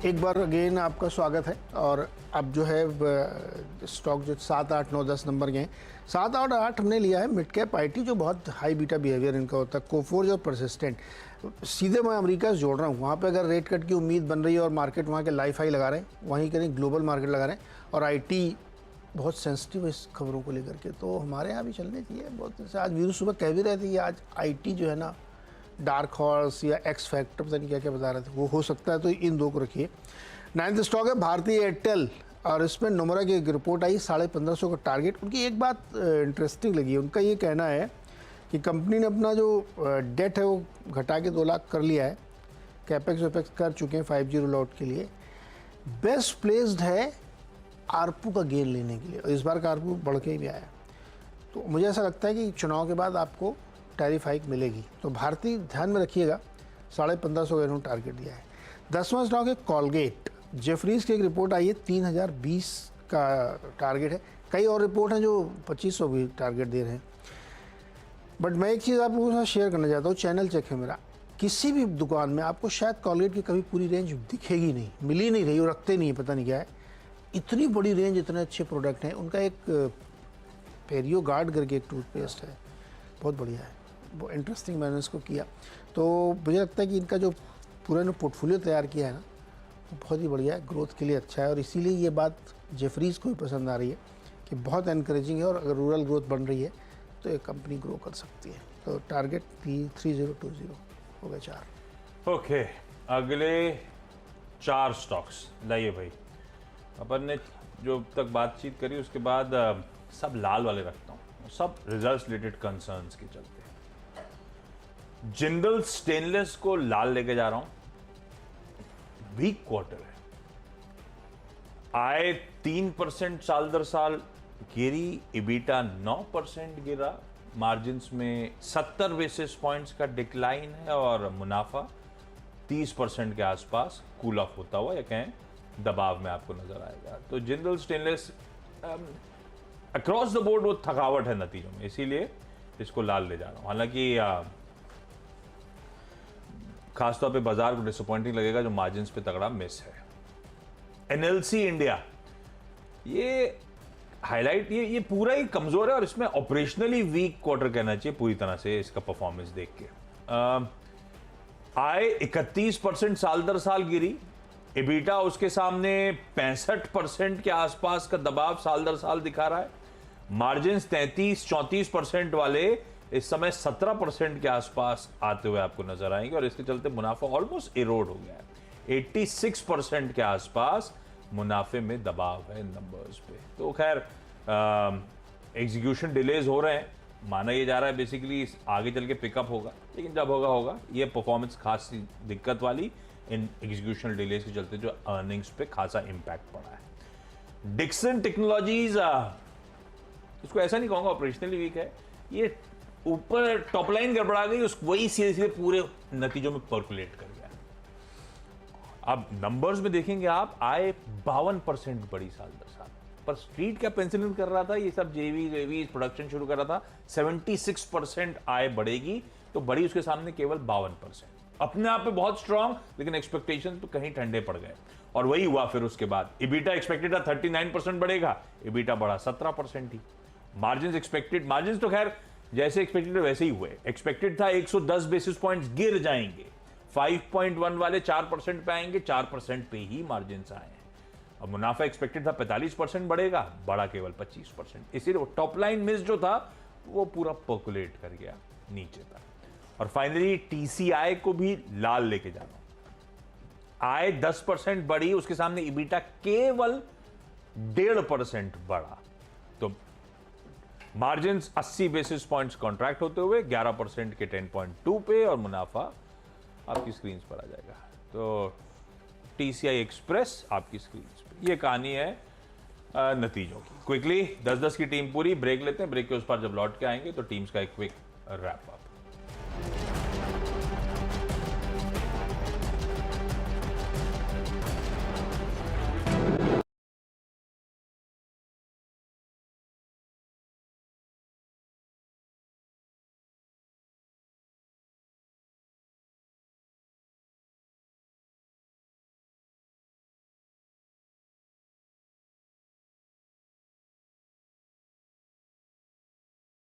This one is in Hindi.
एक बार अगेन आपका स्वागत है। और अब जो है स्टॉक जो 7, 8, 9, 10 नंबर के हैं, 7 और 8 हमने लिया है मिड कैप आईटी, जो बहुत हाई बीटा बिहेवियर इनका होता है, कोफोर्ज और परसिस्टेंट। सीधे मैं अमेरिका से जोड़ रहा हूँ, वहाँ पे अगर रेट कट की उम्मीद बन रही है और मार्केट वहाँ के लाइफ हाई लगा रहे हैं, वहीं कहीं ग्लोबल मार्केट लगा रहे हैं, और आईटी बहुत सेंसिटिव है इस खबरों को लेकर के, तो हमारे यहाँ भी चलने चाहिए। बहुत आज वीरू सुबह कह भी रहे थे कि आज आईटी जो है ना डार्क हॉर्स या एक्स फैक्टर पता नहीं क्या क्या बता रहे थे, वो हो सकता है, तो इन दो को रखिए। 9th स्टॉक है भारतीय एयरटेल, और इसमें नोमरा की एक रिपोर्ट आई 1550 का टारगेट। उनकी एक बात इंटरेस्टिंग लगी, उनका ये कहना है कि कंपनी ने अपना जो डेट है वो घटा के 2 लाख कर लिया है, कैपेक्स वेपेक्स कर चुके हैं 5G रोल आउट के लिए, बेस्ट प्लेस्ड है आरपू का गेन लेने के लिए, और इस बार का आरपू बढ़ के ही भी आया। तो मुझे ऐसा लगता है कि चुनाव के बाद आपको टैरिफ हाइक मिलेगी, तो भारतीय ध्यान में रखिएगा, 1550 का इन्होंने टारगेट दिया है। 10वां स्टॉक है कॉलगेट, जेफरीज की एक रिपोर्ट आई है 3020 का टारगेट है, कई और रिपोर्ट हैं जो 2500 भी टारगेट दे रहे हैं। बट मैं एक चीज़ आप लोगों के साथ शेयर करना चाहता हूँ, चैनल चेक है मेरा, किसी भी दुकान में आपको शायद कॉलगेट की कभी पूरी रेंज दिखेगी नहीं, मिल ही नहीं रही, वो रखते नहीं है, पता नहीं क्या है, इतनी बड़ी रेंज, इतने अच्छे प्रोडक्ट हैं। उनका एक पेरियो गार्ड करके एक टूथपेस्ट है, बहुत बढ़िया है, वो इंटरेस्टिंग मैंने इसको किया। तो मुझे लगता है कि इनका जो पूरा पोर्टफोलियो तैयार किया है ना, वो बहुत ही बढ़िया है, ग्रोथ के लिए अच्छा है, और इसीलिए ये बात जेफरीज को भी पसंद आ रही है कि बहुत एनकरेजिंग है, और अगर रूरल ग्रोथ बन रही है तो ये कंपनी ग्रो कर सकती है। तो टारगेट भी 3020 हो गए 4। ओके, अगले 4 स्टॉक्स लाइए भाई। अपन ने जो तक बातचीत करी उसके बाद सब लाल वाले रखता हूँ, सब रिजल्ट्स रिलेटेड कंसर्न्स के चलते। जिंदल स्टेनलेस को लाल लेके जा रहा हूं, वीक क्वार्टर है, आय 3% साल दर साल गिरी, इबीटा 9% गिरा, मार्जिन्स में 70 बेसिस पॉइंट्स का डिक्लाइन है, और मुनाफा 30% के आसपास कूल ऑफ होता हुआ या कहें दबाव में आपको नजर आएगा। तो Jindal stainless across the board वो थकावट है नतीजों में, इसीलिए इसको लाल ले जा रहा हूं। हालांकि खासतौर पे बाजार को डिसअपॉइंटिंग लगेगा जो मार्जिन्स पे तगड़ा मिस है। एनएलसी इंडिया, ये हाईलाइट, ये पूरा ही कमजोर है, और इसमें ऑपरेशनली वीक क्वार्टर कहना चाहिए पूरी तरह से इसका परफॉर्मेंस देख के। आय 31% साल दर साल गिरी, इबीटा उसके सामने 65% के आसपास का दबाव साल दर साल दिखा रहा है, मार्जिन्स 33-34% वाले इस समय 17% के आसपास आते हुए आपको नजर आएंगे, और इसके चलते मुनाफा ऑलमोस्ट इरोड हो गया है, 86% के आसपास मुनाफे में दबाव है नंबर्स पे। तो खैर एग्जीक्यूशन डिलेज हो रहे हैं, माना ये जा रहा है बेसिकली आगे चल के पिकअप होगा, लेकिन जब होगा ये परफॉर्मेंस खास दिक्कत वाली इन एग्जीक्यूशन डिलेज के चलते जो अर्निंग्स पे खासा इंपैक्ट पड़ा है। डिक्सन टेक्नोलॉजीज, इसको ऐसा नहीं कहूंगा ऑपरेशनली वीक है, ये ऊपर टॉप लाइन गड़बड़ा गई, उस वही सीधे पूरे नतीजों में पर्कुलेट कर गया। अब नंबर्स में देखेंगे आप, आय 52% बढ़ी साल दर साल, पर स्ट्रीट क्या पेंसिल कर रहा था, ये सब जेवी प्रोडक्शन शुरू कर रहा था, 76% आय बढ़ेगी, तो बढ़ी उसके सामने केवल 52%। अपने आप में बहुत स्ट्रांग, लेकिन एक्सपेक्टेशन तो कहीं ठंडे पड़ गए, और वही हुआ फिर उसके बाद। इबीटा एक्सपेक्टेड था 39% बढ़ेगा, इबीटा बढ़ा 17% ही। मार्जिन एक्सपेक्टेड, मार्जिन तो खैर जैसे एक्सपेक्टेड वैसे ही हुए, एक्सपेक्टेड था 110 बेसिस पॉइंट्स गिर जाएंगे, 5.1 वाले 4% पे आएंगे, 4% पे ही मार्जिन आए हैं। अब मुनाफा एक्सपेक्टेड था 45% बढ़ेगा, बढ़ा केवल 25%, इसीलिए वो टॉप लाइन मिस जो था वो पूरा पर्कुलेट कर गया नीचे तक। और फाइनली टीसीआई को भी लाल लेके जाना, आय 10% बढ़ी, उसके सामने इबीटा केवल 1.5% बढ़ा, तो मार्जिन्स 80 बेसिस पॉइंट्स कॉन्ट्रैक्ट होते हुए 11% के 10.2 पे, और मुनाफा आपकी स्क्रीन पर आ जाएगा। तो टीसीआई एक्सप्रेस आपकी स्क्रीन पे, ये कहानी है नतीजों की। क्विकली 10-10 की टीम पूरी, ब्रेक लेते हैं, ब्रेक के उस पर जब लौट के आएंगे तो टीम्स का एक क्विक रैप।